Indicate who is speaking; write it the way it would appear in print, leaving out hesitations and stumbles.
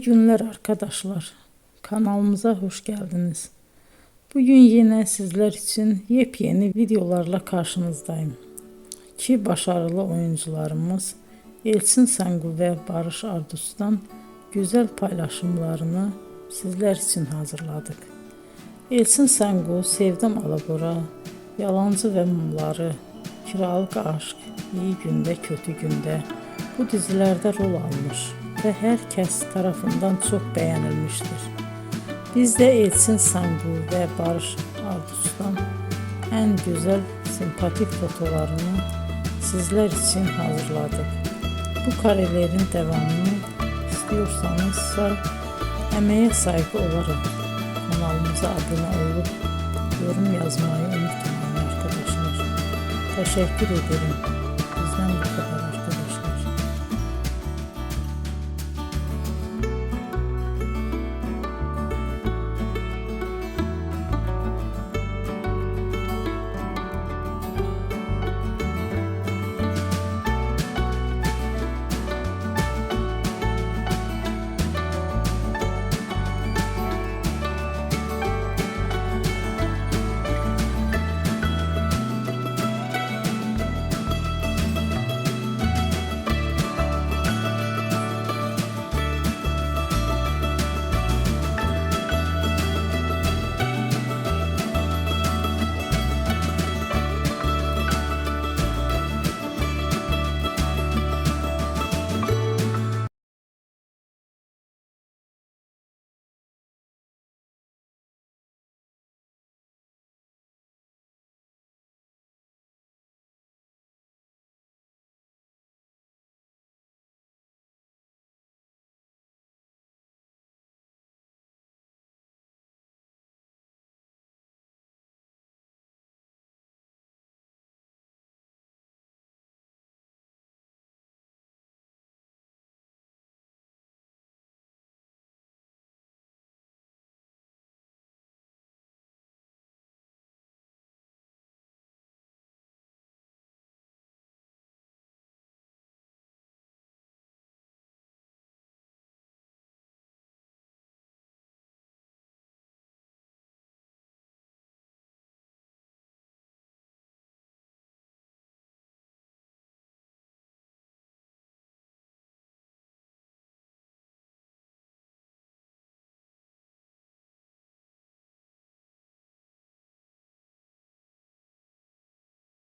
Speaker 1: İyi günler arkadaşlar. Kanalımıza hoş geldiniz. Bugün yine sizler için yepyeni videolarla karşınızdayım. İki başarılı oyuncularımız Elçin Sangu ve Barış Ardus'tan güzel paylaşımlarını sizler için hazırladık. Elçin Sangu, Sevdim Alabora, Yalancı ve Mumları, Kiralık Aşk, İyi Günde Kötü Günde bu dizilerde rol almış ve herkes tarafından çok beğenilmiştir. Biz de Elçin Sangu ve Barış Ardus'tan en güzel sempatik fotolarını sizler için hazırladık. Bu karelerin devamını istiyorsanızsa emeğe saygı olarak kanalımıza abone olup yorum yazmayı unutmayın arkadaşlar. Teşekkür ederim.